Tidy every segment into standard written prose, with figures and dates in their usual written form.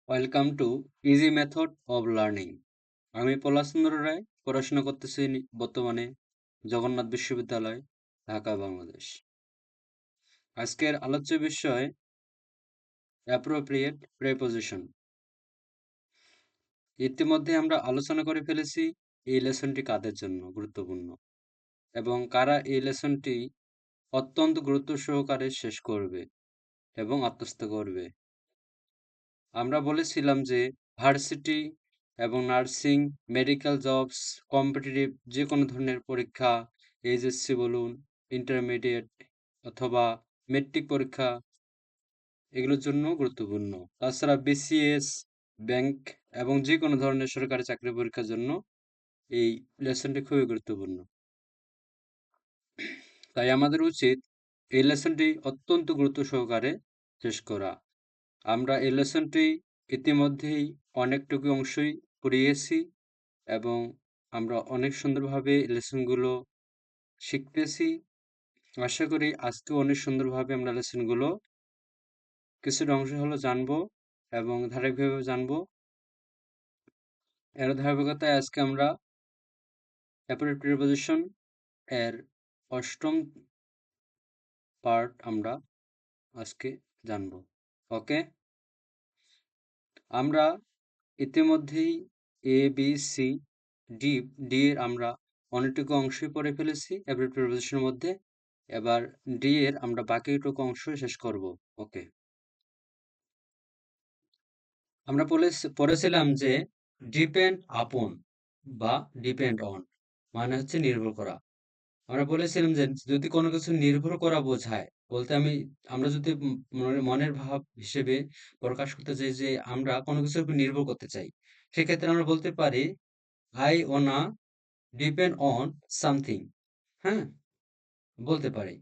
Welcome to easy method of learning. আমি পলাশচন্দ্র রায় পড়াশোনা করতেছি বর্তমানে জগন্নাথ বিশ্ববিদ্যালয়, ঢাকা, বাংলাদেশ। আজকের আলোচ্য বিষয় অ্যাপ্রোপ্রিয়েট প্রেপোজিশন। ইতিমধ্যে আমরা আলোচনা করে ফেলেছি এই লেসনটি কাদের জন্য গুরুত্বপূর্ণ এবং কারা এই লেসনটি অত্যন্ত গুরুত্ব সহকারে শেষ করবে এবং আত্মস্থ করবে। আমরা বলেছিলাম যে ভার্সিটি এবং নার্সিং, মেডিকেল জবস, কম্পিটিটিভ যে কোনো ধরনের পরীক্ষা, এইচএসসি বলুন, ইন্টারমিডিয়েট অথবা মেট্রিক পরীক্ষা, এগুলোর জন্য গুরুত্বপূর্ণ। তাছাড়া বিসিএস, ব্যাংক এবং যে কোনো ধরনের সরকারি চাকরি পরীক্ষার জন্য এই লেসনটি খুবই গুরুত্বপূর্ণ। তাই আমাদের উচিত এই লেসনটি অত্যন্ত গুরুত্ব সহকারে শেষ করা। আমরা এই লেসনটি ইতিমধ্যেই অনেকটুকু অংশই পড়িয়েছি এবং আমরা অনেক সুন্দরভাবে লেসনগুলো শিখতেছি। আশা করি আজকেও অনেক সুন্দরভাবে আমরা লেসনগুলো কিছুটা অংশ হলো জানবো এবং ধারাবাহিকভাবে জানবো। এর ধারাবাহিকতায় আজকে আমরা অ্যাপ্রোপ্রিয়েট প্রিপোজিশন এর অষ্টম পার্ট আমরা আজকে জানবো। ওকে, আমরা ইতিমধ্যেই A B C D D এর আমরা অনেকটুকু অংশই পড়ে ফেলেছি অ্যাপ্রোপ্রিয়েট প্রিপোজিশনের মধ্যে। এবার ডি এর আমরা বাকিটুকু অংশ শেষ করব। ওকে, আমরা পড়েছিলাম যে ডিপেন্ড আপন বা ডিপেন্ড অন মানে হচ্ছে নির্ভর করা। আমরা বলেছিলাম যে যদি কোনো কিছু নির্ভর করা বোঝায় বলতে আমরা যদি মনের ভাব হিসেবে প্রকাশ করতে চাই যে আমরা কোনো কিছুর উপর নির্ভর করতে চাই, সেক্ষেত্রে আমরা বলতে পারি আই ওনা ডিপেন্ড অন সামথিং। হ্যাঁ, বলতে পারি।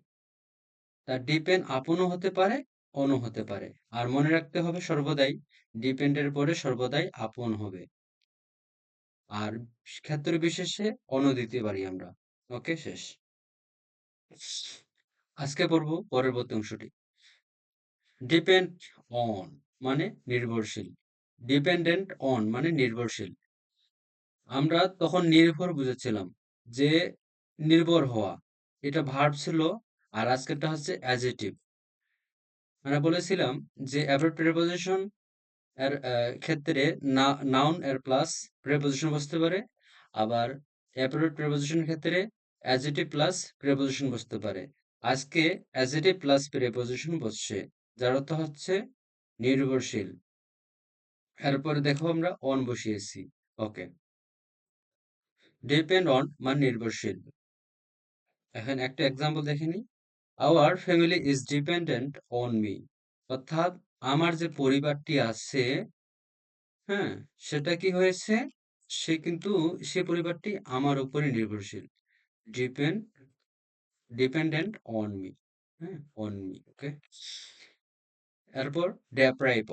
তা ডিপেন্ড আপনও হতে পারে, অনও হতে পারে। আর মনে রাখতে হবে সর্বদাই ডিপেন্ডের পরে সর্বদাই আপন হবে। আর ক্ষেত্র বিশেষে অনও দিতে পারি আমরা। ওকে, শেষ। আজকে পড়বো পরবর্তী অংশটি। ডিপেন্ড অন মানে নির্ভরশীল, ডিপেন্ডেন্ট অন মানে নির্ভরশীল। আমরা তখন নির্ভর বুঝেছিলাম যে নির্ভর হওয়া, এটা ভার্ব ছিল। আর আজকেরটা হচ্ছে অ্যাডজেক্টিভ। আমরা বলেছিলাম যে অ্যাভার প্রিপোজিশন এর ক্ষেত্রে নাউন এর প্লাস প্রিপোজিশন বসতে পারে, আবার অ্যাপ্রোপ্রিয়েট প্রিপোজিশনের ক্ষেত্রে অ্যাডজেক্টিভ প্লাস প্রিপোজিশন বসতে পারে। আজকে অ্যাডজেক্টিভ প্লাস প্রিপোজিশন বসছে, যার অর্থ হচ্ছে নির্ভরশীল। এরপরে দেখো আমরা অন বসিয়েছি। ওকে, ডিপেন্ড অন মানে নির্ভরশীল। এখন একটা এক্সাম্পল দেখে নিই। Our family is dependent on me, অর্থাৎ আমার যে পরিবারটি আছে, হ্যাঁ, সেটা কি হয়েছে, সে পরিবারটি আমার উপরে নির্ভরশীল। ডিপেন্ড ডিপেন্ডেন্ট অন মি, হ্যাঁ, অন মি। ওকে, এরপর ডেপ্রাইভ,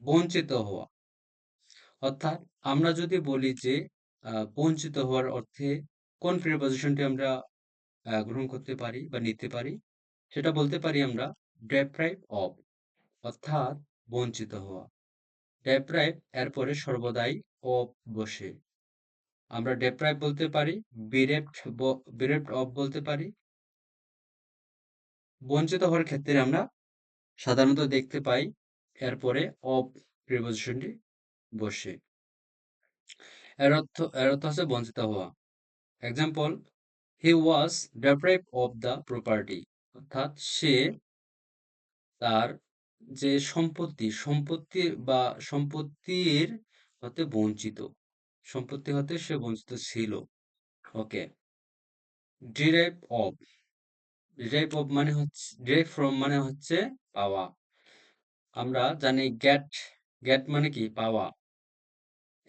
বঞ্চিত হওয়া। অর্থাৎ আমরা যদি বলি যে বঞ্চিত হওয়ার অর্থে কোন প্রিপোজিশনটি আমরা গ্রহণ করতে পারি বা নিতে পারি, সেটা বলতে পারি আমরা ডেপ্রাইভ অফ, অর্থাৎ বঞ্চিত হওয়া। ডেপ্রাইভ এরপরে সর্বদাই অফ বসে। আমরা ডেপ্রাইভ বলতে পারি, বিরেপ্ট অফ বলতে পারি। বঞ্চিত হওয়ার ক্ষেত্রে আমরা সাধারণত দেখতে পাই এরপরে অফ প্রিপোজিশনটি বসে। এর অর্থ হচ্ছে বঞ্চিত হওয়া। Example, he was deprived of the property, অর্থাৎ সে তার যে সম্পত্তি বা সম্পত্তির হতে বঞ্চিত, সম্পত্তি হতে সে বঞ্চিত ছিল। ওকে, ডিরাইভ অফ, ডিরাইভ অফ মানে হচ্ছে ডিরাইভ ফ্রম মানে হচ্ছে পাওয়া। আমরা জানি গেট, গেট মানে কি পাওয়া,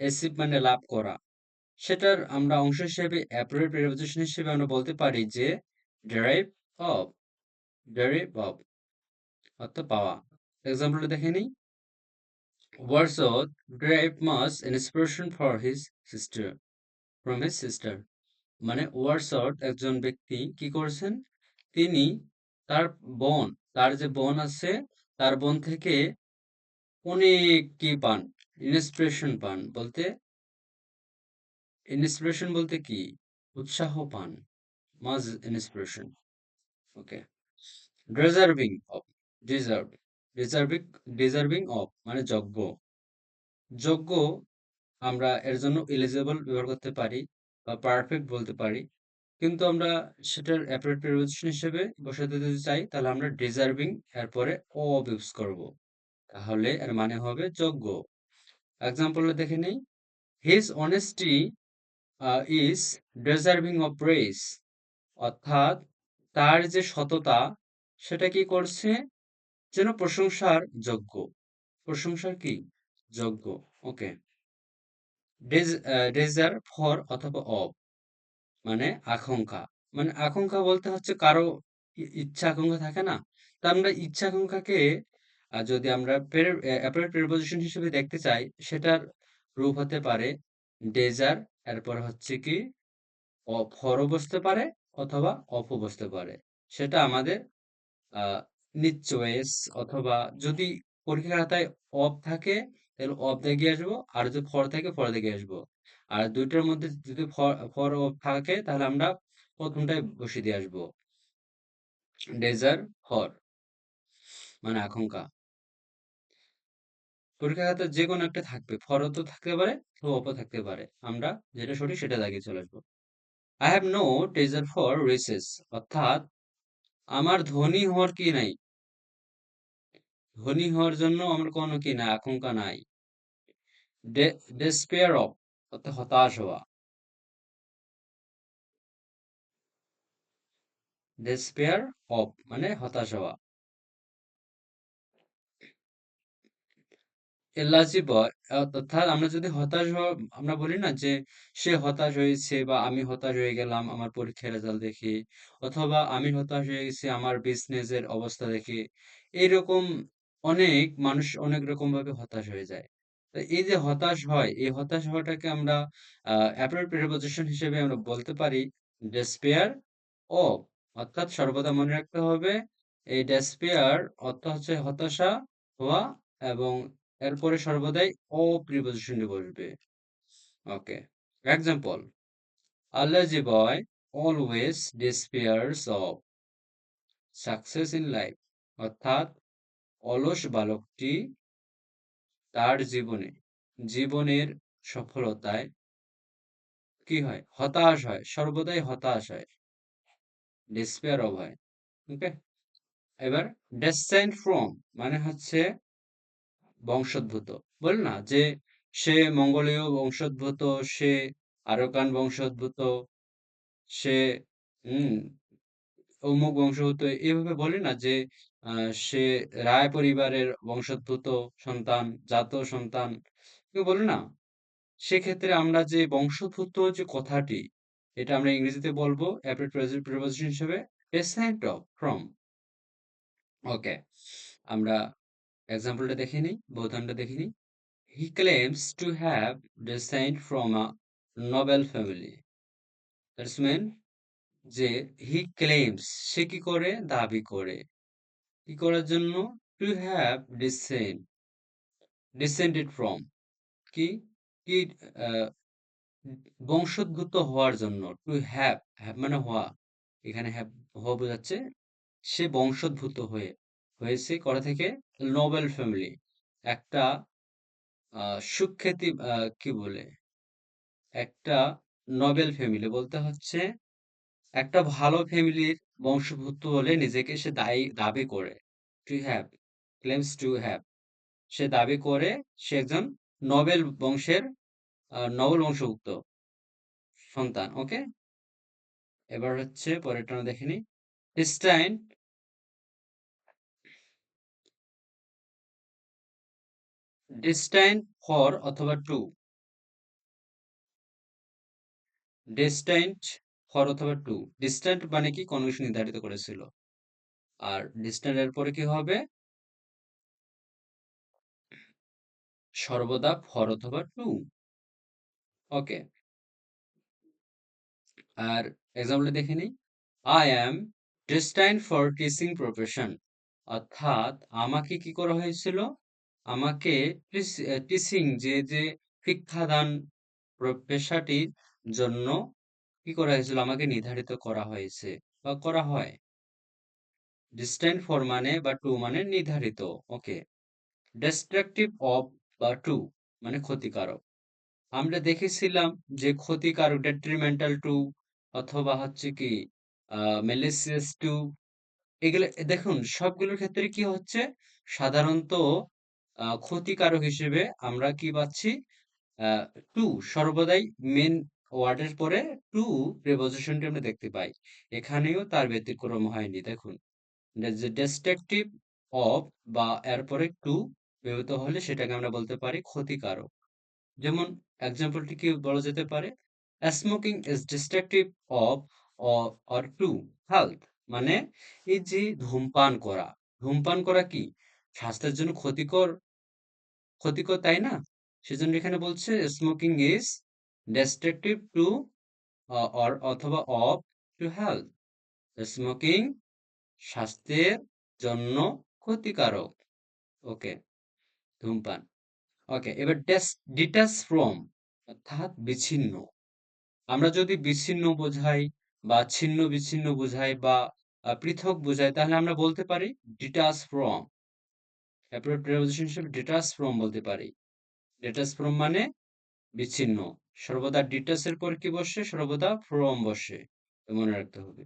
অ্যাচিভ মানে লাভ করা। সেটার আমরা অংশ হিসেবে অ্যাপ্রোপ্রিয়েট প্রিপোজিশন হিসেবে আমরা বলতে পারি যে ডেরাইভ অফ, ডেরাইভ অফ অর্থ পাওয়া। এক্সাম্পলটা দেখে নিই। Wordsworth derived much inspiration for his sister, from his sister. মানে ওয়ার্ডসওয়ার্থ একজন ব্যক্তি কি করেছেন, তিনি তার তার যে বোন আছে, তার বোন থেকে অনেক কি পান, ইন্সপিরেশন বলতে কি, উৎসাহ পান, মাজ inspiration. Okay. Deserving of, deserve, deserving, deserving of মানে যোগ্য। যোগ্য আমরা এর জন্য এলিজিবল ব্যবহার করতে পারি বা পারফেক্ট বলতে পারি, কিন্তু আমরা সেটার অ্যাপ্রোপ্রিয়েট প্রিপোজিশন হিসেবে বসাতে যদি চাই তাহলে আমরা ডিজার্ভিং এরপরে অব ইউজ করব, তাহলে এর মানে হবে যোগ্য। এক্সাম্পলে দেখে নেই, his honesty is deserving of praise, অর্থাৎ তার যে সততা সেটা কি করছে, যেন প্রশংসার যোগ্য, প্রশংসার কি যোগ্য। ওকে। ডেজার ফর অথবা অব মানে আকাঙ্ক্ষা, মানে আকাঙ্ক্ষা বলতে হচ্ছে কারো ইচ্ছা আকাঙ্ক্ষা থাকে না, তা আমরা ইচ্ছা আকাঙ্ক্ষাকে যদি আমরা অ্যাপ্রোপ্রিয়েট প্রিপোজিশন হিসেবে দেখতে চাই, সেটার রূপ হতে পারে ডেজার, এরপর হচ্ছে কি ফরও বসতে পারে অথবা অফও বসতে পারে। সেটা আমাদের আহ নিজ চয়েস, অথবা যদি পরীক্ষার খাতায় অফ থাকে তাহলে অফ দিয়ে আসবো, আর যদি ফর থাকে ফর দিয়ে আসবো। আর দুইটার মধ্যে যদি ফর ফর অফ থাকে তাহলে আমরা প্রথমটাই বসিয়ে দিয়ে আসবো, ডেজার ফর মানে আকাঙ্ক্ষা। পরীক্ষার খাতায় যে কোনো একটা থাকবে, ফরও তো থাকতে পারে, অফও থাকতে পারে, আমরা যেটা সঠিক সেটা দাগিয়ে চলে আসবো। I have no desire for riches, অর্থাৎ আমার ধনী হওয়ার কি নাই, ধনী হওয়ার জন্য আমার কোনো কি নাই, আকাঙ্ক্ষা নাই। ডেসপেয়ার অফ অর্থাৎ হতাশ হওয়া, ডেসপেয়ার অফ মানে হতাশ হওয়া। এলার্জি বয় অর্থাৎ আমরা যদি হতাশ হওয়া, আমরা বলি না যে সে হতাশ হয়েছে বা আমি হতাশ হয়ে গেলাম আমার পরীক্ষার রেজাল্ট দেখে, অথবা আমি হতাশ হয়ে গেছি আমার বিজনেসের অবস্থা দেখে। এইরকম অনেক মানুষ অনেক রকম ভাবে হতাশ হয়ে যায়। তো এই যে হতাশ হয়, এই হতাশ হওয়াটাকে আমরা অ্যাপ্রোপ্রিয়েট প্রিপোজিশন হিসেবে আমরা বলতে পারি ডেসপেয়ার অফ, অর্থাৎ সর্বদা মনে রাখতে হবে এই ডেসপেয়ার অর্থ হচ্ছে হতাশা হওয়া, এবং এরপরে সর্বদাই ও প্রিপোজিশনে বসবে। Okay. Example, a lazy boy always despairs of success in life, অর্থাৎ অলস বালকটি তার জীবনের সফলতায় কি হয়, হতাশ হয়, সর্বদাই হতাশ হয়, ডিসপেয়ার অফ হয়। ওকে। এবার descend from মানে হচ্ছে বংশোদ্ভূত, বল না যে সে মঙ্গোলীয় বংশোদ্ভূত, সে আরাকান বংশোদ্ভূত, সে উম অমুক বংশোদ্ভূত, এভাবে বলে না যে সে রায় পরিবারের বংশোদ্ভূত সন্তান, জাত সন্তান, কেউ বলে না। সেক্ষেত্রে আমরা যে বংশোদ্ভূত যে কথাটি, এটা আমরা ইংরেজিতে বলবো অ্যাপ্রোপ্রিয়েট প্রিপোজিশন হিসেবে descent of from। ওকে। আমরা এক্সাম্পলটা দেখে নিই, বোতামটা দেখে নিই। He claims to have descent from a noble family. That's mean যে he claims সে কি করে, দাবি করে, কি করার জন্য, to have descended from কি কি আহ, বংশোদ্ভূত হওয়ার জন্য, to have মানে হওয়া, এখানে have হওয়া বোঝাচ্ছে, সে বংশোদ্ভূত হয়েছে করা থেকে, নোবেল ফ্যামিলি একটা সুখ্যাতি কি বলে, একটা নোবেল ফ্যামিলি বলতে হচ্ছে একটা ভালো ফ্যামিলির বংশোদ্ভূত বলে নিজেকে সে দাবি করে, to have, claims to have, সে দাবি করে সে একজন নোবেল বংশের নোবেল বংশভুক্ত সন্তান। ওকে। এবার হচ্ছে পরেরটা আমরা দেখে নিই। ডেস্টাইন, ডেস্টাইন ফর অথবা টু, ডেস্টাইনড ফর অথবা টু, ডিস্ট্যান্ট মানে কি কোনো কিছু নির্ধারিত করেছিল, আর ডিস্ট্যান্ট এর পরে কি হবে, সর্বদা ফর অথবা টু। ওকে। আর এক্সাম্পলটা দেখে নিই। I am destined for teaching profession, অর্থাৎ আমাকে কি করা হয়েছিল, আমাকে টিচিং যে শিক্ষাদান পেশাটির জন্য কি করা হয়েছিল, আমাকে নির্ধারিত করা হয়েছে বা করা হয়। ডিস্টেন্ট ফর মানে বা টু মানে নির্ধারিত। ওকে। ডিস্ট্রাকটিভ অফ বা টু মানে ক্ষতিকারক। আমরা দেখেছিলাম যে ক্ষতিকারক ডেট্রিমেন্টাল টু অথবা হচ্ছে কি মেলিসিয়াস টু, এগুলো দেখুন সবগুলোর ক্ষেত্রে কি হচ্ছে, সাধারণত ক্ষতিকারক হিসেবে আমরা কি পাচ্ছি, টু সর্বদাই মেন ওয়ার্ডের পরে টু প্রিপজিশনটি আমরা দেখতে পাই। এখানেও তার ব্যতিক্রম হয়নি। দেখুন যে ডিস্ট্রাকটিভ অফ বা এরপরে টু ব্যবহৃত হলে সেটাকে আমরা বলতে পারি ক্ষতিকারক। যেমন এক্সাম্পলটি কি বলা যেতে পারে, smoking is destructive of or to health, মানে এই যে ধূমপান করা, ধূমপান করা কি স্বাস্থ্যের জন্য ক্ষতিকর, ক্ষতিকর তাই না? সেজন্য এখানে বলছে smoking is destructive to or অথবা অফ টু হেলথ। স্মোকিং স্বাস্থ্যের জন্য ক্ষতিকারক। ওকে, ধূমপান। ওকে, এবার ডিটাচ ফ্রম অর্থাৎ বিচ্ছিন্ন। আমরা যদি বিচ্ছিন্ন বোঝাই বা ছিন্ন বিচ্ছিন্ন বোঝাই বা পৃথক বোঝাই, তাহলে আমরা বলতে পারি ডিটাচ ফ্রম। এরপরে প্রিপোজিশন হিসেবে ডিটাচ ফ্রম বলতে পারি। ডিটাচ ফ্রম মানে বিচ্ছিন্ন। সর্বদা ডিটাচ এর পর কি বসে, সর্বদা ফ্রম বসে, মনে রাখতে হবে।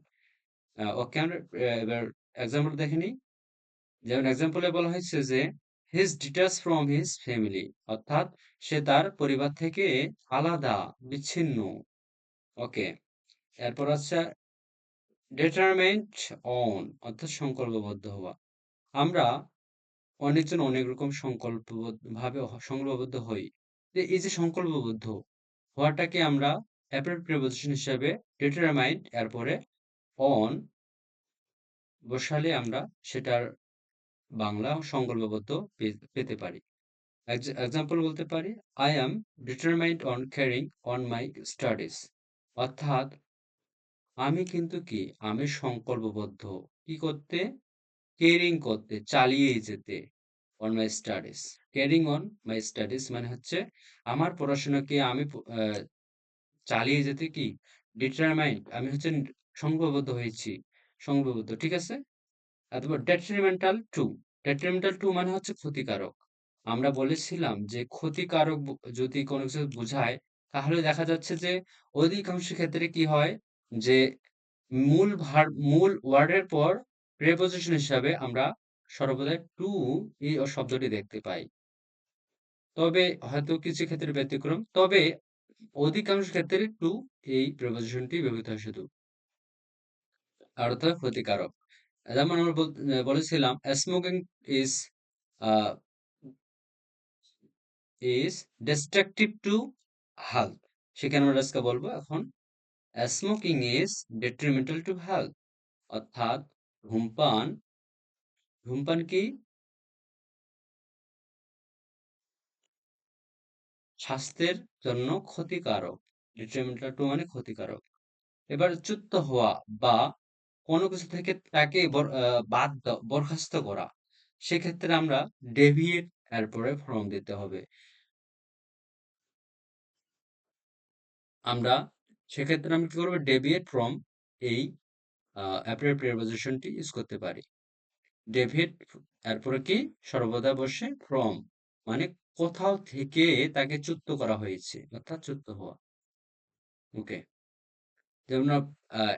ওকে, আমরা এবার এক্সাম্পল দেখে নিই। যেমন এক্সাম্পলে বলা হয়েছে যে his detach from his family, অর্থাৎ সে তার পরিবার থেকে আলাদা, বিচ্ছিন্ন। ওকে, এরপর আছে ডিটারমেন্ট অন, অর্থাৎ সংকল্পবদ্ধ হওয়া। আমরা অনেকজন অনেক রকম ভাবে সংকল্পবদ্ধ হই। যে এই যে সংকল্পবদ্ধ হওয়াটাকে আমরা অ্যাপ্রোপ্রিয়েট প্রিপোজিশন হিসেবে ডিটারমাইন্ড এরপরে অন বসালে আমরা সেটার বাংলা সংকল্পবদ্ধ পেতে পারি। এক্সাম্পল বলতে পারি, I am determined on carrying on my studies, অর্থাৎ আমি কিন্তু কি, আমি সংকল্পবদ্ধ কি করতে, কেয়ারিং করতে, চালিয়ে যেতে, on my studies. Caring on my studies মানে হচ্ছে আমার পড়াশোনাকে আমি চালিয়ে যেতে কি ডিটারমাইন্ড, আমি হচ্ছে সংকল্পবদ্ধ হয়েছি, সংকল্পবদ্ধ, ঠিক আছে। অথবা ডেট্রিমেন্টাল টু, ডেট্রিমেন্টাল টু মানে হচ্ছে ক্ষতিকারক। আমরা বলেছিলাম যে ক্ষতিকারক যদি কোনো কিছু বোঝায়, তাহলে দেখা যাচ্ছে যে অধিকাংশ ক্ষেত্রে কি হয়, যে মূল ওয়ার্ডের পর প্রেপোজিশন হিসাবে আমরা সর্বদা টু এই শব্দটি দেখতে পাই। তবে হয়তো কিছু ক্ষেত্রে ব্যতিক্রম, তবে অধিকাংশ ক্ষেত্রে টু এই প্রেপোজিশনটি ব্যবহৃত হয় শুধু, আর অর্থাৎ ক্ষতিকারক। যেমন আমরা বলেছিলাম smoking is is destructive to health, সেখানে আমরা আজকে বলবো এখন smoking is detrimental to health, অর্থাৎ ধূমপান, ধূমপান কি স্বাস্থ্যের জন্য ক্ষতিকারক। ডিট্রিমেন্টাল টু মানে ক্ষতিকারক। এবার চ্যুত হওয়া বা কোনো কিছু থেকে তাকে বরখাস্ত করা, সেক্ষেত্রে আমরা ডেভিয়েট এরপরে ফর্ম দিতে হবে। আমরা সেক্ষেত্রে আমরা কি করবো, ডেভিয়েট ফ্রম এই অ্যাপ্রোপ্রিয়েট প্রিপোজিশনটি ইউজ করতে পারি। ডেভিয়েট এরপরে কি সর্বদা বসে ফ্রম, মানে কোথাও থেকে তাকে চ্যুত করা হয়েছে, অর্থাৎ চ্যুত হওয়া। ওকে, যেমন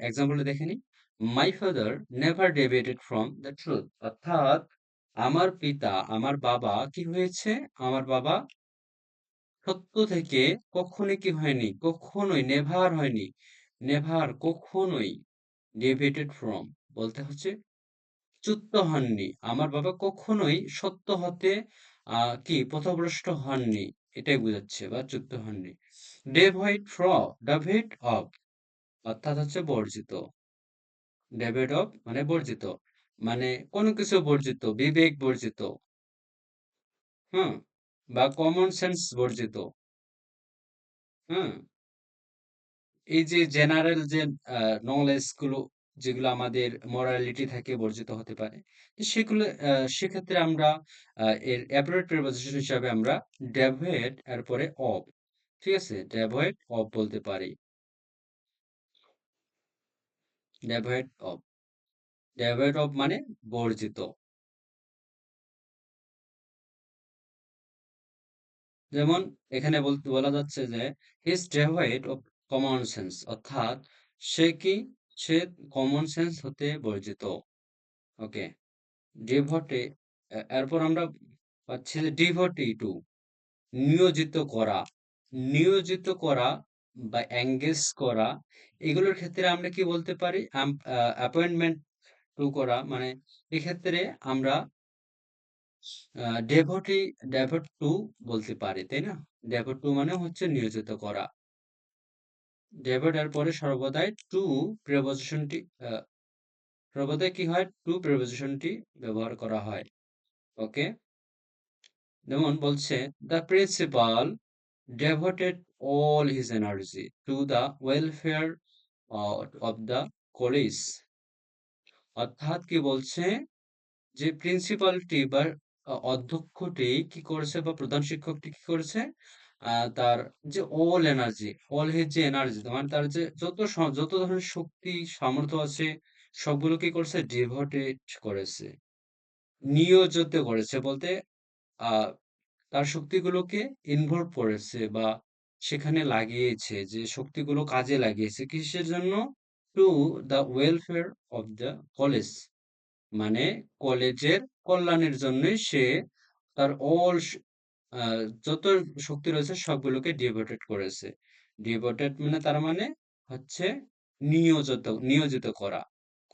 এক্সাম্পলে দেখে নিই, my father never deviated from the truth, অর্থাৎ আমার পিতা, আমার বাবা কি হয়েছে, আমার বাবা সত্য থেকে কখনোই কি হয়নি, কখনোই নেভার হয়নি, নেভার কখনোই, ডেভিয়েটেড ফ্রম বলতে হচ্ছে চ্যুত হননি, আমার বাবা কখনোই সত্য হতে কি পথভ্রষ্ট হননি, এটাই বোঝাচ্ছে, বা চ্যুত হননি। ডেভিড অফ অর্থাৎ হচ্ছে বর্জিত, ডেভিড অফ মানে বর্জিত, মানে কোনো কিছু বর্জিত, বিবেক বর্জিত, হুম, বা কমন সেন্স বর্জিত, হুম, এই যে জেনারেল যে নলেজ গুলো যেগুলো আমাদের মোরালিটি থেকে বর্জিত হতে পারে। তো সেগুলো সেক্ষেত্রে আমরা এর অ্যাপ্রোপ্রিয়েট প্রিপোজিশন হিসাবে আমরা ডেভয়েড এরপরে অফ, ঠিক আছে? ডেভয়েড অফ বলতে পারি। ডেভয়েড অফ, ডেভয়েড অফ মানে বর্জিত। যেমন এখানে বলা যাচ্ছে যে he is devoid of common sense, অর্থাৎ সে কি, সে কমন সেন্স হতে বর্জিত। ওকে, ডিভোটে, এরপর আমরা পাচ্ছি যে ডিভোটি টু, নিয়োজিত করা, নিয়োজিত করা বা এঙ্গেজ করা, এগুলোর ক্ষেত্রে আমরা কি বলতে পারি? অ্যাপয়েন্টমেন্ট টু করা, মানে এক্ষেত্রে আমরা ডেভোটি, ডেভোট টু বলতে পারি, তাই না? ডেভোট টু মানে হচ্ছে নিয়োজিত করা। ডেভোট এর পরে সর্বদাই টু প্রিপোজিশনটি, সর্বদাই কি হয়? টু প্রিপোজিশনটি ব্যবহার করা হয়। ওকে, যেমন বলছে the principal devoted all his energy to the welfare of the college, অর্থাৎ কি বলছে যে প্রিন্সিপালটি বা অধ্যক্ষটি কি করেছে বা প্রধান শিক্ষকটি কি করেছে, তার যে অল এনার্জি, অল হিজ যে এনার্জি, মানে তার যে যত ধরনের শক্তি সামর্থ্য আছে সবগুলো কি করছে? ডিভোটেড করেছে, নিয়োজিত করেছে বলতে আহ তার শক্তিগুলোকে ইনভলভ করেছে বা সেখানে লাগিয়েছে, যে শক্তিগুলো কাজে লাগিয়েছে কিসের জন্য? To the welfare of the college, মানে কলেজের কল্যাণের জন্যই সে তার যত শক্তি রয়েছে সবগুলোকে ডিভোটেড করেছে। ডিভোটেড মানে তার মানে হচ্ছে নিয়োজিত, নিয়োজিত করা,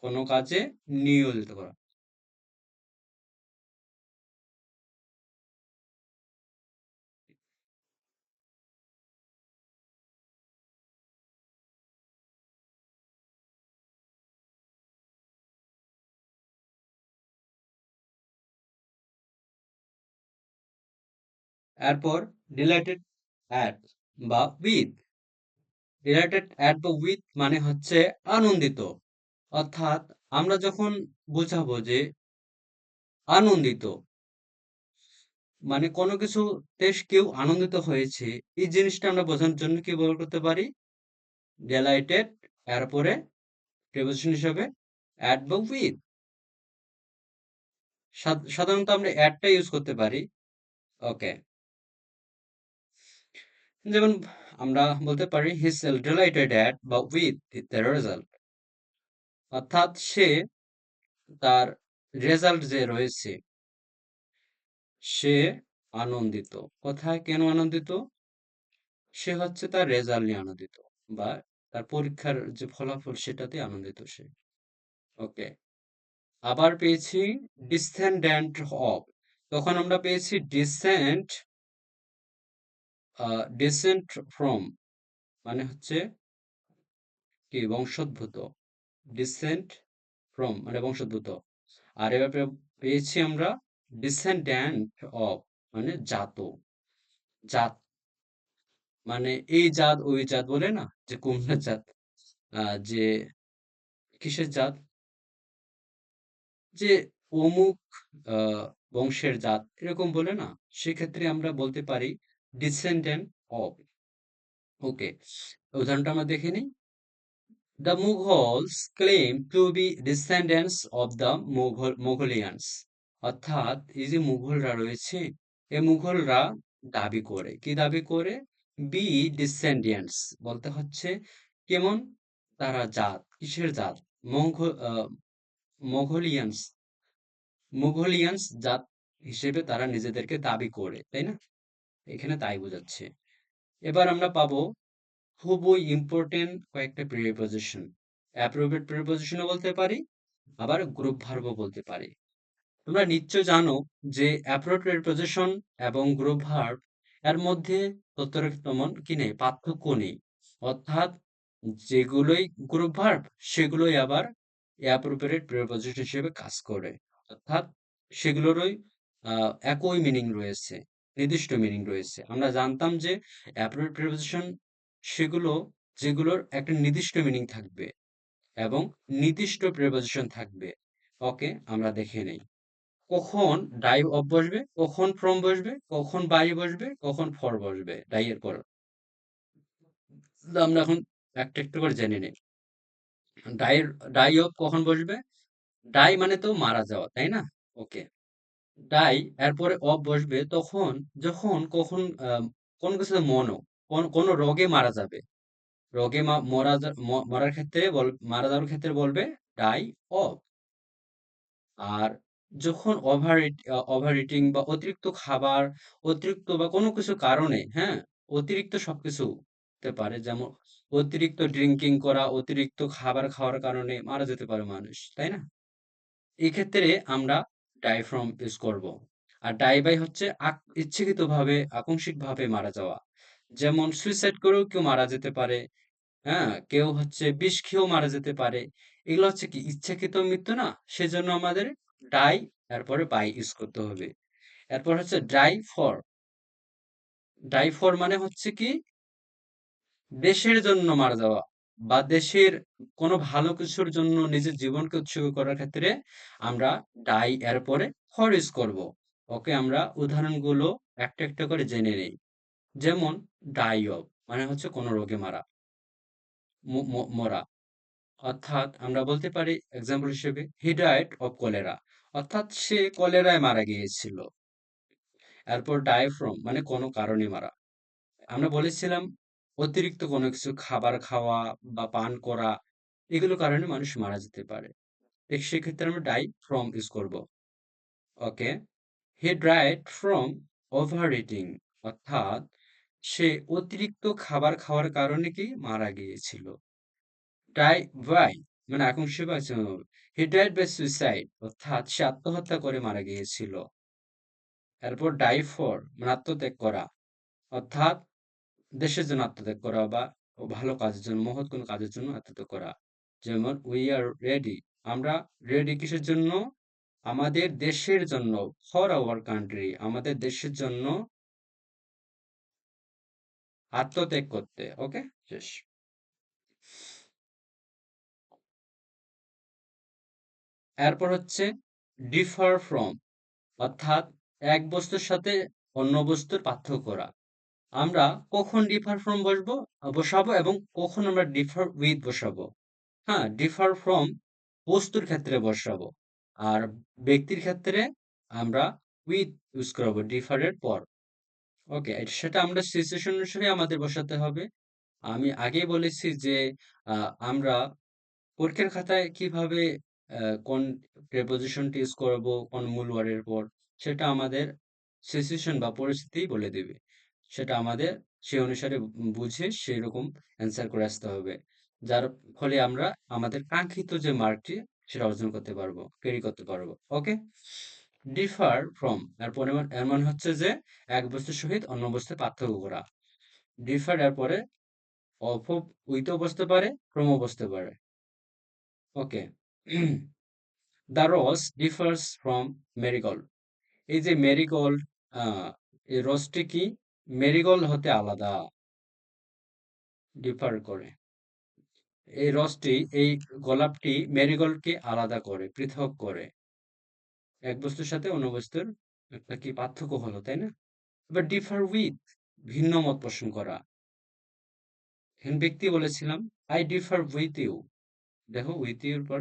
কোনো কাজে নিয়োজিত করা। এরপর ডিলাইটেড অ্যাট বা উইথ, রিলেটেড অ্যাট বা উইথ মানে হচ্ছে আনন্দিত, অর্থাৎ আমরা যখন বোঝাবো যে আনন্দিত, মানে কোনো কিছুতে কেউ আনন্দিত হয়েছে, এই জিনিসটা আমরা বোঝানোর জন্য কি ব্যবহার করতে পারি? ডেলাইটেড, এরপরে প্রিপোজিশন হিসাবে অ্যাট বা উইথ। সাধারণত আমরা অ্যাটটা ইউজ করতে পারি। ওকে, যেমন আমরা বলতে পারি হি ইজ ডিলাইটেড অ্যাট বা উইথ দ্য রেজাল্ট, অর্থাৎ সে তার রেজাল্ট যে রয়েছে সে আনন্দিত। কোথায়, কেন আনন্দিত? সে হচ্ছে তার রেজাল্ট নিয়ে আনন্দিত বা তার পরীক্ষার যে ফলাফল সেটাতে আনন্দিত সে। ওকে, আবার পেয়েছি ডিসেন্ডেন্ট অফ, তখন আমরা পেয়েছি ডিসেন্ট, ডিসেন্ট ফ্রম মানে হচ্ছে কি, বংশোদ্ভূত। ডিসেন্ট ফ্রম মানে বংশোদ্ভূত। আর এবার পেয়েছি আমরা ডিসেন্ডেন্ট অফ মানে জাত, জাত মানে এই জাত ওই জাত বলে না, যে কুমড়ার জাত, যে কিসের জাত, যে অমুক বংশের জাত এরকম বলে না, সেক্ষেত্রে আমরা বলতে পারি ডিসেন্ডেন্ট অফ। ওকে, উদাহরণটা আমরা দেখে নিই। The Mughals claim to be descendants of the Mongolians, অর্থাৎ এই যে মুঘলরা রয়েছে, এই মুঘলরা দাবি করে, কি দাবি করে? বি ডিসেন্ডেন্টস বলতে হচ্ছে কেমন, তারা জাত, কিসের জাত? মঙ্গোলিয়ানস, মুঘলিয়ানস জাত হিসেবে তারা নিজেদেরকে দাবি করে, তাই না? এখানে তাই বোঝাচ্ছে। এবার আমরা পাবো খুবই ইম্পর্টেন্ট কয়েকটা প্রিপোজিশন। অ্যাপ্রোপ্রিয়েট প্রিপোজিশনও বলতে পারি, আবার গ্রুপ ভার্বও বলতে পারি। তোমরা নিশ্চয় জানো যে অ্যাপ্রোপ্রিয়েট প্রিপোজিশন এবং গ্রুপ ভার্ব এর মধ্যে ততটা তেমন কি নেই, পার্থক্য নেই। অর্থাৎ যেগুলোই গ্রুপ ভার্ব সেগুলোই আবার অ্যাপ্রোপ্রিয়েট প্রিপোজিশন হিসেবে কাজ করে, অর্থাৎ সেগুলোরই একই মিনিং রয়েছে, নির্দিষ্ট মিনিং রয়েছে। আমরা জানতাম যে অ্যাপ্রোপ্রিয়েট প্রিপোজিশন সেগুলো যেগুলোর একটা নির্দিষ্ট মিনিং থাকবে, এবং নির্দিষ্ট প্রিপোজিশন থাকবে। ওকে, আমরা দেখে নেই। কখন ডাই অফ বসবে, কখন ফ্রম বসবে, কখন বাই বসবে, কখন ফর বসবে ডাই এর পর। তো আমরা এখন একটা একটু করে জেনে নিই। ডাই ডাই অফ কখন বসবে? ডাই মানে তো মারা যাওয়া, তাই না? ওকে। ডাই এরপরে অফ বসবে তখন যখন কখন কোন কিছু কোন রোগে মারা যাবে। রোগে মরার ক্ষেত্রে মারা যাওয়ার ক্ষেত্রে বলবে ডাই অফ। আর যখন ওভার ইটিং বা অতিরিক্ত খাবার, অতিরিক্ত বা কোনো কিছু কারণে, হ্যাঁ, অতিরিক্ত সবকিছু হতে পারে, যেমন অতিরিক্ত ড্রিঙ্কিং করা, অতিরিক্ত খাবার খাওয়ার কারণে মারা যেতে পারে মানুষ, তাই না? এই ক্ষেত্রে আমরা ডাই ফ্রম ইউজ করব। আর ডাই বাই হচ্ছে ইচ্ছাকৃতভাবে আকস্মিকভাবে মারা যাওয়া, যেমন সুইসাইড করেও কেউ মারা যেতে পারে। হ্যাঁ, কেউ হচ্ছে বিষ খেয়েও মারা যেতে পারে। এগুলো হচ্ছে কি ইচ্ছাকৃত মৃত্যু না, সেজন্য আমাদের ডাই এরপরে বাই ইউজ করতে হবে। এরপর হচ্ছে ডাই ফর মানে হচ্ছে কি দেশের জন্য মারা যাওয়া, বা দেশের কোনো ভালো কিছুর জন্য নিজের জীবনকে উৎসর্গ করার ক্ষেত্রে আমরা ডাই এর পরে ফর ইউজ করব। ওকে, আমরা উদাহরণগুলো একটা একটা করে জেনে নেই। যেমন ডাই অফ মানে হচ্ছে কোনো রোগে মরা, অর্থাৎ আমরা বলতে পারি এক্সাম্পল হিসেবে হি ডায়েড অফ কলেরা, অর্থাৎ সে কলেরায় মারা গিয়েছিল। এরপর ডাই ফ্রম মানে কোনো কারণে মারা। আমরা বলেছিলাম অতিরিক্ত কোনো কিছু খাবার খাওয়া বা পান করা, এগুলো কারণে মানুষ মারা যেতে পারে। সেক্ষেত্রে আমরা ডাই ফ্রম ইউজ করব। Okay, he died from overeating, অর্থাৎ সে অতিরিক্ত খাবার খাওয়ার কারণে কি মারা গিয়েছিল। ডাই বাই মানে আকস্মিক আছে। হি ডাইড বাই সুইসাইড, অর্থাৎ সে আত্মহত্যা করে মারা গিয়েছিল। এরপর ডাই ফর মানে আত্মত্যাগ করা, অর্থাৎ দেশের জন্য আত্মত্যাগ করা বা ভালো কাজের জন্য, মহৎ কোনো কাজের জন্য আত্মত্যাগ করা। যেমন উই আর রেডি, আমরা রেডি কিসের জন্য? আমাদের দেশের জন্য, ফর আওয়ার কান্ট্রি, আমাদের দেশের জন্য আত্মত্যাগ করতে। ওকে, শেষ। এরপর হচ্ছে ডিফার ফ্রম, অর্থাৎ এক বস্তুর সাথে অন্য বস্তুর পার্থক্য করা। আমরা কখন ডিফার ফ্রম বসাবো এবং কখন আমরা ডিফার উইথ বসাবো। হ্যাঁ, ডিফার ফ্রম বস্তুর ক্ষেত্রে বসাবো, আর ব্যক্তির ক্ষেত্রে আমরা উইথ ইউজ করবো ডিফারের পর। ওকে, সেটা আমরা সিচুয়েশন অনুসারে আমাদের বসাতে হবে। আমি আগেই বলেছি যে আমরা পরীক্ষার খাতায় কিভাবে কোন প্রেপোজিশনটি ইউজ করব কোন মূল ওয়ার্ডের পর, সেটা আমাদের সিচুয়েশন বা পরিস্থিতি বলে দেবে। সেটা আমাদের সেই অনুসারে বুঝে সেই রকম অ্যান্সার করে আসতে হবে, যার ফলে আমরা আমাদের কাঙ্ক্ষিত যে মার্কটি সেটা অর্জন করতে পারবো, ক্যারি করতে পারবো। ওকে, ডিফার ফ্রম এর পরিমাণ এর মানে হচ্ছে যে এক বস্তুর সহিত অন্য বস্তুর পার্থক্য করা। ডিফার এর পরে অফ উইথও বসতে পারে, ফ্রমও বসতে পারে। Okay, the rose differs from marigold. এই যে মেরিগোল্ড, এই রোজটি কি মেরিগোল্ড হতে আলাদা, ডিফার করে। এই রসটি, এই গোলাপটি মেরিগোল্ডকে আলাদা করে, পৃথক করে। এক বস্তুর সাথে অন্য বস্তুর একটা কি পার্থক্য হলো, তাই না? এবার ডিফার উইথ ভিন্ন মত পোষণ করা। এখানে ব্যক্তি বলেছিলাম আই ডিফার উইথ ইউ, দেখো উইথ ইউর পর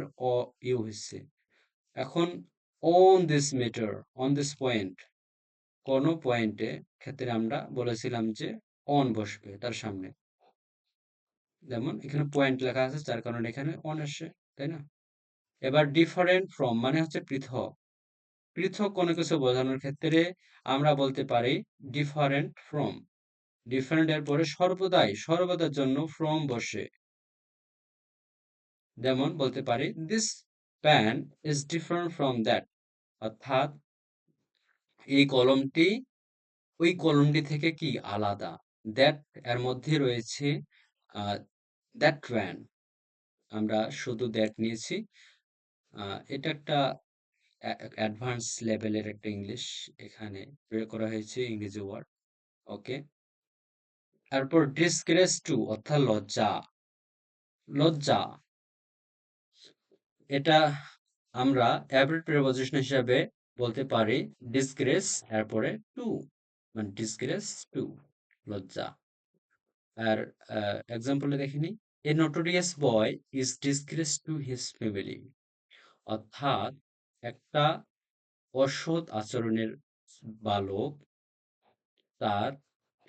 ইউ হচ্ছে। এখন on this matter, on this point, কোনো পয়েন্টে ক্ষেত্রে আমরা বলেছিলাম যে অন বসবে তার সামনে। যেমন এখানে পয়েন্ট লেখা আছে, যার কারণে এখানে অন আসে, তাই না? এবার ডিফারেন্ট ফ্রম মানে হচ্ছে পৃথক। পৃথক কোনো কিছু বোঝানোর ক্ষেত্রে আমরা বলতে পারি ডিফারেন্ট ফ্রম। ডিফারেন্ট এর পরে সর্বদার জন্য ফ্রম বসে। যেমন বলতে পারি this pen is different from that, অর্থাৎ এই কলমটি ওই কলমটি থেকে কি আলাদা। দ্যাট এর মধ্যে রয়েছে দ্যাট পেন, আমরা শুধু দ্যাট নিয়েছি। এটা একটা অ্যাডভান্স লেভেলের একটা ইংলিশ এখানে প্রয়োগ করা হয়েছে, ইংরেজি ওয়ার্ড। ওকে, তারপর ডিসগ্রেস টু অর্থাৎ লজ্জা। লজ্জা এটা আমরা অ্যাব্রেট প্রিপোজিশন হিসাবে বলতে পারি ডিসগ্রেস এরপরে টু, মানে ডিসগ্রেস টু, লজ্জা। আর এক্সাম্পলে দেখে নিই, a notorious boy is disgrace to his family, অর্থাৎ একটা অসৎ আচরণের বালক তার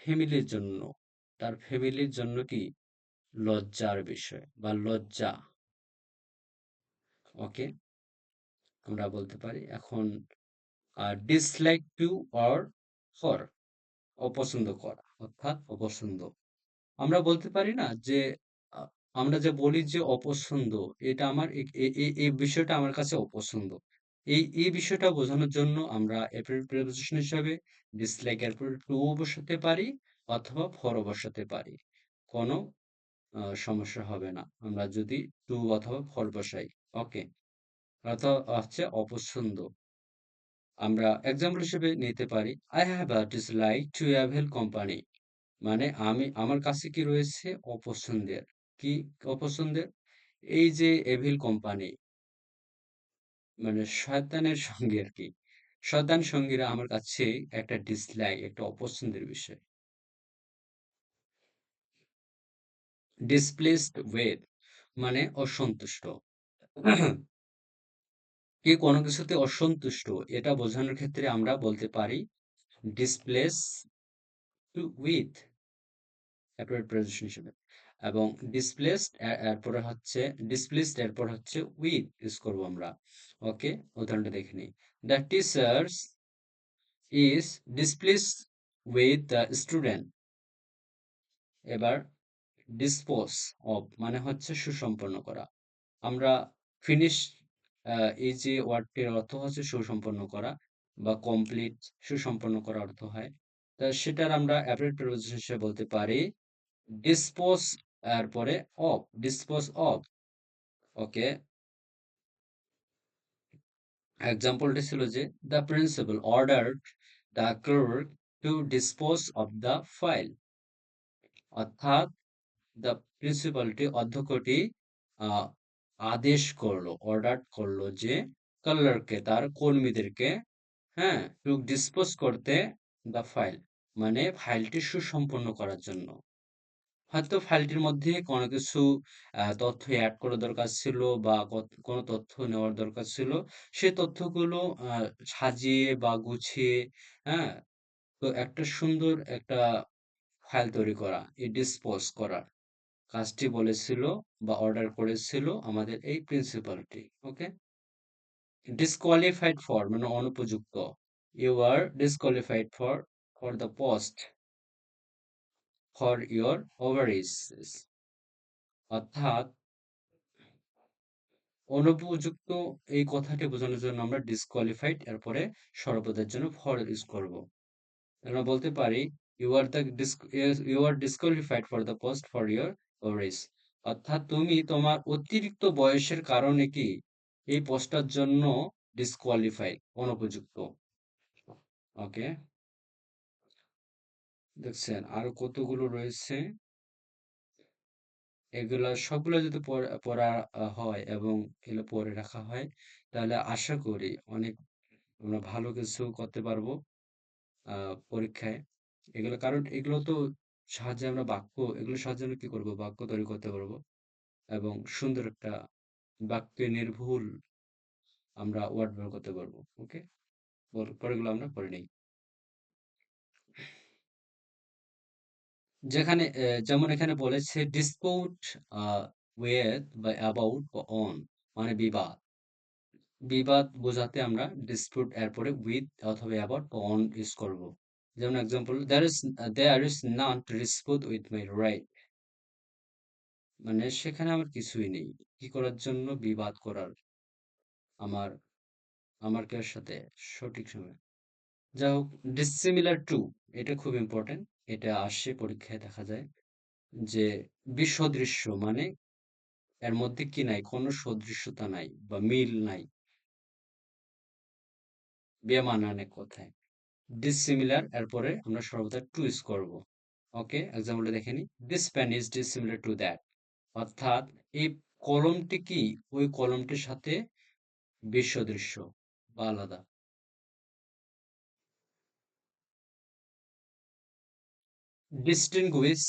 ফ্যামিলির জন্য, তার ফ্যামিলির জন্য কি লজ্জার বিষয় বা লজ্জা। ওকে, আমরা বলতে পারি এখন ডিসলাইক টু অর ফর, অপছন্দ করা অর্থাৎ অপছন্দ। আমরা বলতে পারি না যে আ আমরা যে বলি যে অপছন্দ, এটা আমার এই বিষয়টা আমার কাছে অপছন্দ। এই বিষয়টা বোঝানোর জন্য আমরা প্রিপোজিশন হিসাবে ডিসলাইক এর পরে টু ও বসাতে পারি অথবা ফর ও বসাতে পারি। কোনো সমস্যা হবে না। আমরা যদি টু অথবা ফর বসাই। ওকে? অর্থাৎ হচ্ছে অপছন্দ। আমরা এক্সাম্পল হিসেবে নিতে পারি, I have a dislike to evil company, মানে আমার কাছে কি রয়েছে অপছন্দের। কি অপছন্দের? এই যে এভিল কোম্পানি, মানে শয়তানের সঙ্গে আরকি। শয়তান সঙ্গীরা আমার কাছে একটা ডিসলাইক, একটা অপছন্দের বিষয়। ডিসপ্লেসড উইথ মানে অসন্তুষ্ট। কে কোনো কিছুতে অসন্তুষ্ট, এটা বোঝানোর ক্ষেত্রে আমরা বলতে পারি displace to with appropriate presentation হিসেবে। এবং ডিসপ্লেসড এরপরে হচ্ছে ডিসপ্লেসড এরপর হচ্ছে উইথ ইউজ করব আমরা। ওকে, উদাহরণটা দেখে নিই। The teachers is displaced with the student. এবার ডিসপোজ অফ মানে হচ্ছে সুসম্পন্ন করা। আমরা ফিনিশ, এই যে ওয়ার্ডটির অর্থ হচ্ছে সুসম্পন্ন করা বা কমপ্লিট, সুসম্পন্ন করা অর্থ হয়। তা সেটার আমরা অ্যাপ্রোপ্রিয়েট প্রিপোজিশন হিসেবে বলতে পারি ডিসপোজ এরপরে অফ, ডিসপোজ অফ। ওকে, এক্সাম্পলটা ছিল যে the principal ordered the clerk to dispose of the file, অর্থাৎ দ্য প্রিন্সিপালটি অধ্যক্ষটি আহ, আদেশ করলো, অর্ডার করলো যে ক্লার্ককে, তার কর্মীদেরকে, হ্যাঁ, টু ডিসপোজ করতে দ্য ফাইল, মানে ফাইলটি সুসম্পন্ন করার জন্য। হয়তো ফাইলটির মধ্যে কোনো কিছু তথ্য এড করা দরকার ছিল বা কোনো তথ্য নেওয়ার দরকার ছিল। সে তথ্যগুলো আ সাজিয়ে বা গুছিয়ে, হ্যাঁ? তো একটা সুন্দর একটা ফাইল তৈরি করা, ডিসপোজ করার কাজটি বলেছিল বা অর্ডার করেছিল আমাদের এই প্রিন্সিপালটি। ওকে? ডিসকোয়ালিফাইড ফর মানে অনুপযুক্ত। You are disqualified for the post for your overage, অর্থাৎ অনুপযুক্ত এই কথাটি বোঝানোর জন্য আমরা ডিসকোয়ালিফাইড এরপরে সর্বদার জন্য ফর ইউজ করব। আমরা বলতে পারি you are disqualified for the post for your overage, অর্থাৎ তুমি তোমার অতিরিক্ত বয়সের কারণে কি এই পোস্টটার জন্য ডিসকোয়ালিফাই, অনুপযুক্ত। ওকে, দেখছেন আরো কতগুলো রয়েছে। এগুলা সবগুলো যদি পড়া হয় এবং এগুলো পড়ে রাখা হয়, তাহলে আশা করি অনেক আমরা ভালো কিছু করতে পারবো পরীক্ষায়। এগুলো কারণ এগুলো তো সাহায্যে আমরা বাক্য, এগুলোর সাহায্যে আমরা কি করবো, বাক্য তৈরি করতে পারবো এবং সুন্দর একটা বাক্যে নির্ভুল আমরা ওয়ার্ড ব্যবহার করতে পারবো। ওকে, পরেরগুলো আমরা পড়ে নেই। যেখানে যেমন এখানে বলেছে ডিসপুট উইথ বা অ্যাবাউট বা অন, মানে বিবাদ। বিবাদ বোঝাতে আমরা ডিসপুট এরপরে উইথ অথবা অ্যাবাউট বা অন ইউজ করব। যেমন example, there is none to dispute with my right, মানে সেখানে আমার কিছুই নেই কি করার জন্য, বিবাদ করার আমার আমার কেউ সাথে সঠিক সময়। যাই হোক, ডিসিমিলার টু, এটা খুব ইম্পর্টেন্ট। এটা আসে পরীক্ষায়, দেখা যায় যে বিসদৃশ্য মানে এর মধ্যে কি নাই, কোনো সদৃশ্যতা নাই বা মিল নাই, বেমানান এক কথায়। ডিসিমিলার এরপরে আমরা সর্বদা টু ইউজ করব। ওকে, এক্সাম্পলটা দেখে নিই। This pen is dissimilar to that, অর্থাৎ এই কলমটি কি ওই কলমটির সাথে বিসদৃশ্য বা আলাদা। ডিস্টিংগুইশ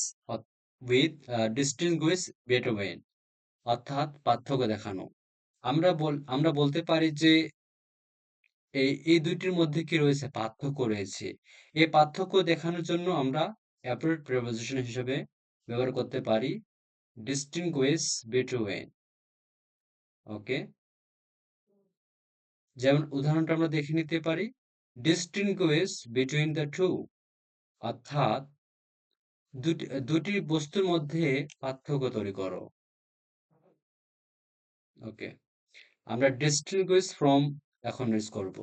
ডিস্টিংগুইশ বেটোয়েন অর্থাৎ পার্থক্য দেখানো। আমরা বলতে পারি যে এই দুইটির মধ্যে কি রয়েছে? পার্থক্য রয়েছে। এই পার্থক্য দেখানোর জন্য আমরা অ্যাপ্রোপ্রিয়েট প্রিপোজিশন হিসেবে ব্যবহার করতে পারি distinguish between। ওকে, যেমন উদাহরণটা আমরা দেখে নিতে পারি distinguish between the two, অর্থাৎ দুটি বস্তুর মধ্যে পার্থক্য তৈরি করো। ওকে, আমরা distinguish from এখন ইউজ করব।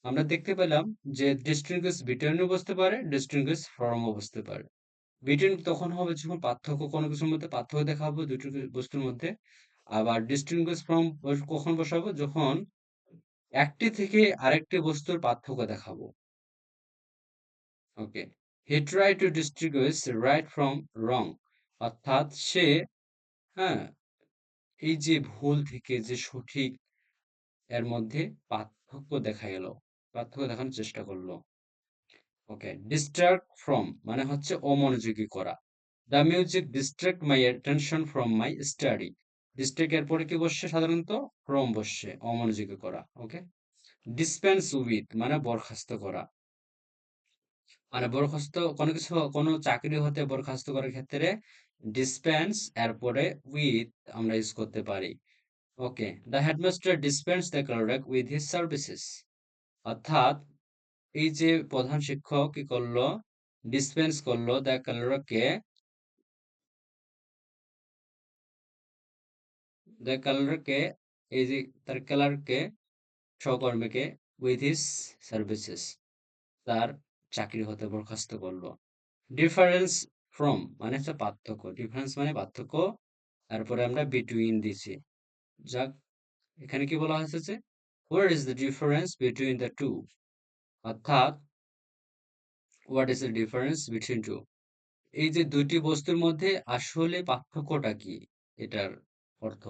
আমরা দেখতে পেলাম যে distinguish between ও বসতে পারে, distinguish from ও বসতে পারে। between তখন হবে যখন পার্থক্য, কোনো কিছুর মধ্যে পার্থক্য দেখাবো দুটি বস্তুর মধ্যে। আবার distinguish from কখন বসাবো? যখন একটি থেকে আরেকটি বস্তুর পার্থক্য দেখাবো। Okay, he try to distinguish right from wrong, অর্থাৎ সে, হ্যাঁ, এই যে ভুল থেকে যে সঠিক এর মধ্যে পার্থক্য দেখা গেল, পার্থক্য দেখানোর চেষ্টা করলো। ওকে, ডিস্ট্রাক্ট ফ্রম মানে হচ্ছে অমনোযোগী করা। The music distract my attention from my study. Distract এর পরে কি বসছে? সাধারণত ফ্রম বসছে, অমনোযোগী করা। ওকে, ডিসপেন্স উইথ মানে বরখাস্ত করা। মানে বরখাস্ত কোনো কিছু, কোনো চাকরি হতে বরখাস্ত করার ক্ষেত্রে ডিসপেন্স এরপরে উইথ আমরা ইউজ করতে পারি। Okay, the headmaster dispense the clerk with his services, অর্থাৎ এই যে প্রধান শিক্ষক কি করলো? ডিসপেন্স করলো দ্য ক্লার্ককে, দ্য ক্লার্ককে, এই যে তার ক্লার্ককে, সহকর্মীকে, উইথ হিজ সার্ভিসেস তার চাকরি হতে বরখাস্ত করলো। ডিফারেন্স ফ্রম মানে হচ্ছে পার্থক্য, ডিফারেন্স মানে পার্থক্য, তারপরে আমরা বিটুইন দিছি। যাক, এখানে কি বলা হয়েছে যে what is the difference between the two, অর্থাৎ what is the difference between two, এই যে দুইটি বস্তুর মধ্যে আসলে পার্থক্যটা কি, এটার অর্থ।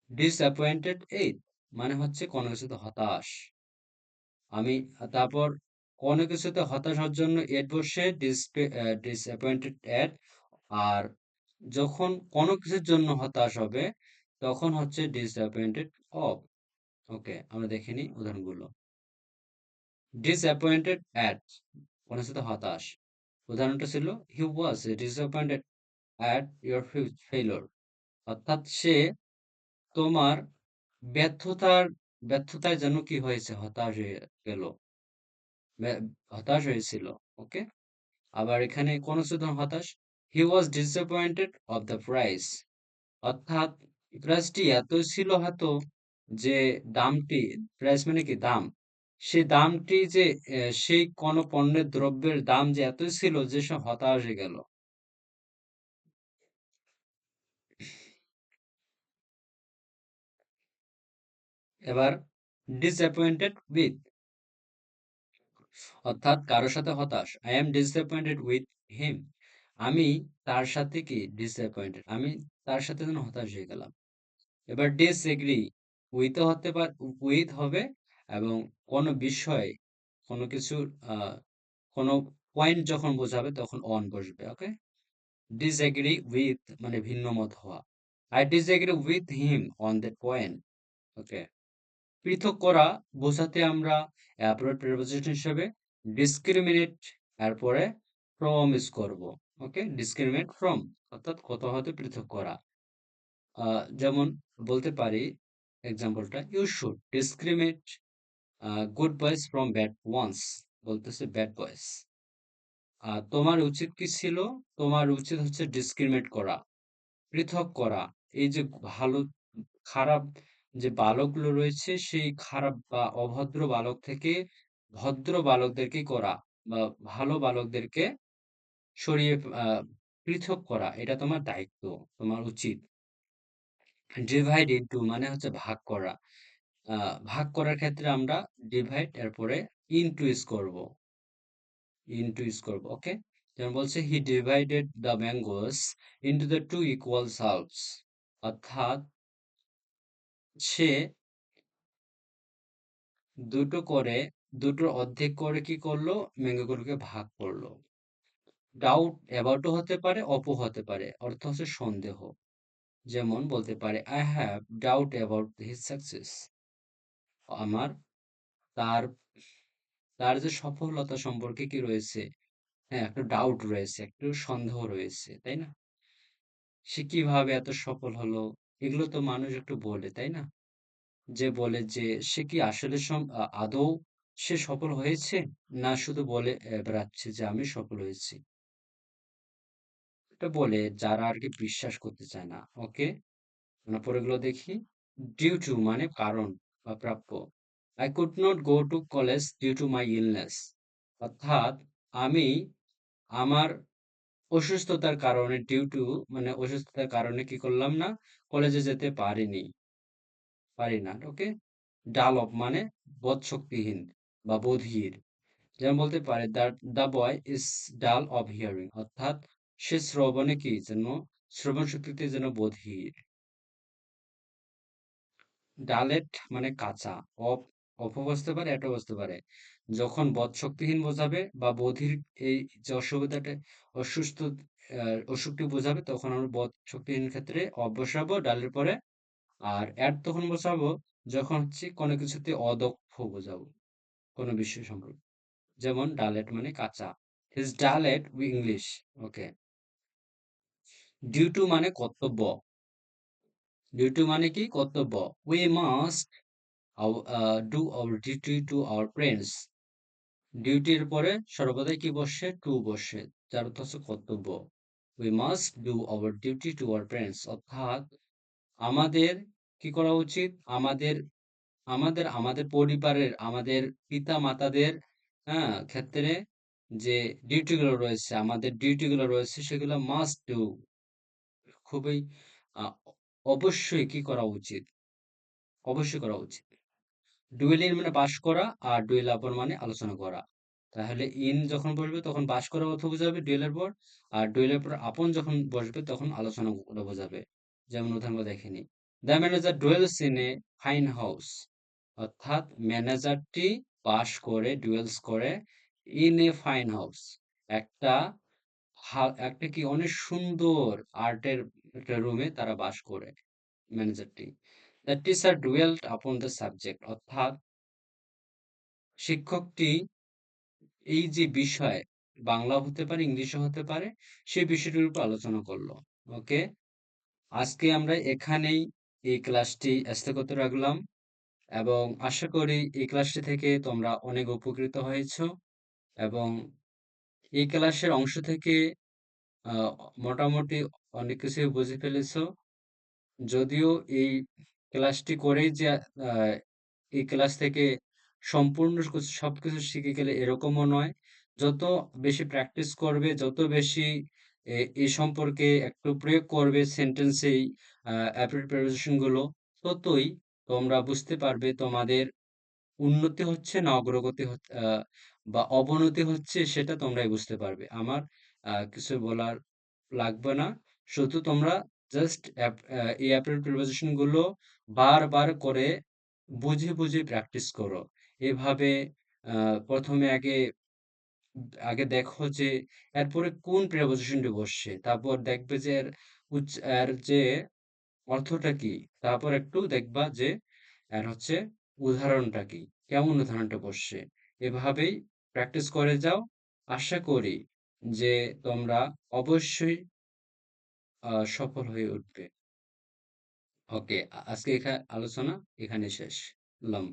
ডিসঅ্যাপয়েন্টেড এইট মানে হচ্ছে কোনো কিছুতে হতাশ। আমি তারপর কোনো কিছুতে হতাশ হওয়ার জন্য এট বসে ডিসঅ্যাপয়েন্টেড এট, আর যখন কোনো কিছুর জন্য হতাশ হবে তখন হচ্ছে ডিসঅ্যাপয়েন্টেড অফ। ওকে, আমরা দেখে নিই উদাহরণগুলো। ডিসঅ্যাপয়েন্টেড অ্যাট কোনো কিছুতে হতাশ, উদাহরণটা ছিল he was disappointed at your failure, অর্থাৎ সে তোমার ব্যর্থতার ব্যর্থতায় যেন কি হয়েছে? হতাশ হয়ে গেল, হতাশ হয়েছিল। ওকে, আবার এখানে কোন সুতরাং হতাশ, he was disappointed of the price, অর্থাৎ প্রাইসটি এতই ছিল হয়তো যে দামটি, প্রাইস মানে কি? দাম। সেই দামটি যে সেই কোনো পণ্যের দ্রব্যের দাম যে এতই ছিল যে সে হতাশ হয়ে গেল। এবার ডিসঅ্যাপয়েন্টেড উইথ, অর্থাৎ কারোর সাথে হতাশ। I am disappointed with him, আমি তার সাথে কি ডিসঅ্যাপয়েন্টেড, আমি তার সাথে যেন হতাশ হয়ে গেলাম। এবার ডিসএগ্রি উইথও হতে পারে, উইথ হবে, এবং কোনো বিষয়, কোনো কিছুর কোনো পয়েন্ট যখন বোঝাবে তখন অন বসবে। ওকে, ডিসএগ্রি উইথ মানে ভিন্ন মত হওয়া। I disagree with him on that point. Okay, পৃথক করা বোঝাতে আমরা অ্যাপ্রোপ্রিয়েট প্রিপোজিশন হিসেবে ডিসক্রিমিনেট এরপরে ফ্রম ইউজ করব। ওকে, ডিসক্রিমিনেট ফ্রম অর্থাৎ কোথাও হতে পৃথক করা। যেমন বলতে পারি এক্সাম্পলটা, you should discriminate good boys from bad ones, বলতেছে ব্যাড বয়েজ। তোমার উচিত কি ছিল? তোমার উচিত হচ্ছে ডিসক্রিমিনেট করা, পৃথক করা, এই যে ভালো খারাপ যে বালকগুলো রয়েছে সেই খারাপ বা অভদ্র বালক থেকে ভদ্র বালকদেরকে করা, বা ভালো বালকদেরকে সরিয়ে পৃথক করা, এটা তোমার দায়িত্ব, তোমার উচিত। ডিভাইড ইনটু মানে হচ্ছে ভাগ করা, ভাগ করার ক্ষেত্রে আমরা ডিভাইড এরপরে ইনটু ইউজ করব, ইনটু ইউজ করব। ওকে, যেমন বলছে he divided the mangoes into the two equal halves, অর্থাৎ সে দুটো করে দুটোর অর্ধেক করে কি করলো, ম্যাঙ্গোগুলোকে ভাগ করলো। ডাউট অ্যাবাউটও হতে পারে, অপও হতে পারে, অর্থ হচ্ছে সন্দেহ। যেমন বলতে পারে I have doubt about his success. আমার তার তার যে সফলতা সম্পর্কে কি রয়েছে, হ্যাঁ, একটু ডাউট রয়েছে, একটু সন্দেহ রয়েছে, তাই না? সে কিভাবে এত সফল হলো, এগুলো তো মানুষ একটু বলে, তাই না? যে বলে যে সে কি আসলে আদৌ সে সফল হয়েছে, না শুধু বলে বেড়াচ্ছে যে আমি সফল হয়েছি। এটা বলে যারা আর কি বিশ্বাস করতে চায় না। ওকে, আমরা পরেরগুলো দেখি। ডিউ টু মানে কারণ বা প্রাপ্য। I could not go to college due to my illness. অর্থাৎ আমি আমার অসুস্থতার কারণে, ডিউ টু মানে অসুস্থতার কারণে কি করলাম না, কলেজে যেতে পারি না। ওকে, ডাল অফ মানে বোধশক্তিহীন বা বধির। যেমন বলতে পারে দ্য বয় ইজ ডাল অফ হিয়ারিং, অর্থাৎ সে শ্রবণে কি যেন, শ্রবণ শক্তিতে যেন বধির। ডালেট মানে কাঁচা। অফ অফও বসতে পারে, এটও বসতে পারে। যখন বদশক্তিহীন বোঝাবে বা বধির, এই যে অসুবিধাটা, অসুস্থ অসুখটি বোঝাবে, তখন আমরা বদশক্তিহীন ক্ষেত্রে অফ বসাবো ডালের পরে। আর অ্যাট তখন বসাবো যখন হচ্ছে কোনো কিছুতে অদক্ষ বোঝাবো, কোনো বিষয় সম্পর্কে। যেমন ডালেট মানে কাঁচা। He's dull at we English. Okay. Due to মানে কর্তব্য। ডিউ টু মানে কি কর্তব্য। We must do our duty to our friends. ডিউটির পরে সর্বদাই কি বসে, টু বসে, যার অর্থ হচ্ছে কর্তব্য। We must do our duty to our friends, অর্থাৎ আমাদের কি করা উচিত, আমাদের আমাদের আমাদের পরিবারের, আমাদের পিতা মাতাদের, হ্যাঁ, ক্ষেত্রে যে ডিউটিগুলো রয়েছে, আমাদের ডিউটিগুলো রয়েছে, সেগুলো মাস্ট ডু, খুবই আহ, অবশ্যই কি করা উচিত, অবশ্যই করা উচিত। ডুয়েলিং মানে বাস করা, আর ডুয়েল আপন মানে আলোচনা করা। তাহলে ইন যখন বসবে তখন বাস করা অর্থ বোঝাবে ডুয়েলের পর, আর ডুয়েলের পর আপন যখন বসবে তখন আলোচনা করে বোঝাবে। যেমন উদাহরণ দেখেনি, the manager duels in a fine house. অর্থাৎ ম্যানেজারটি বাস করে, ডুয়েলস করে, ইন এ ফাইন হাউস, একটা একটা কি অনেক সুন্দর আর্টের একটা রুমে তারা বাস করে, ম্যানেজারটি। The teacher ডুয়েলড upon the subject, অর্থাৎ শিক্ষকটি এই যে বিষয়, বাংলা হতে পারে, ইংলিশও হতে পারে, সেই বিষয়টির উপর আলোচনা করলো। ওকে, আজকে আমরা এখানেই এই ক্লাসটি স্থগিত রাখলাম, এবং আশা করি এই ক্লাসটি থেকে তোমরা অনেক উপকৃত হয়েছো, এবং এই ক্লাসের অংশ থেকে আহ, মোটামুটি অনেক কিছুই বুঝে ফেলেছো। যদিও এই ক্লাসটি করেই যে আহ, এই ক্লাস থেকে সম্পূর্ণ সবকিছু শিখে গেলে এরকমও নয়। যত বেশি প্র্যাকটিস করবে, যত বেশি এই সম্পর্কে একটু প্রয়োগ করবে সেন্টেন্সেই অ্যাপ্রোপ্রিয়েট প্রিপোজিশন গুলো, ততই তোমরা বুঝতে পারবে তোমাদের উন্নতি হচ্ছে না অগ্রগতি বা অবনতি হচ্ছে, সেটা তোমরাই বুঝতে পারবে। আমার কিছু বলার লাগবে না। শুধু তোমরা জাস্ট এই অ্যাপ্রোপ্রিয়েট প্রিপোজিশন গুলো বারবার করে বুঝে বুঝে প্র্যাকটিস করো। এভাবে প্রথমে আগে আগে দেখো যে এরপরে কোন প্রিপোজিশনটি বসছে, তারপর দেখবে যে এর যে অর্থটা কি, তারপর একটু দেখবা যে এর হচ্ছে উদাহরণটা কি, কেমন উদাহরণটা বসছে। এভাবেই প্র্যাকটিস করে যাও। আশা করি যে তোমরা অবশ্যই সফল হয়ে উঠবে। ওকে, আজকে আলোচনা এখানে শেষ। লম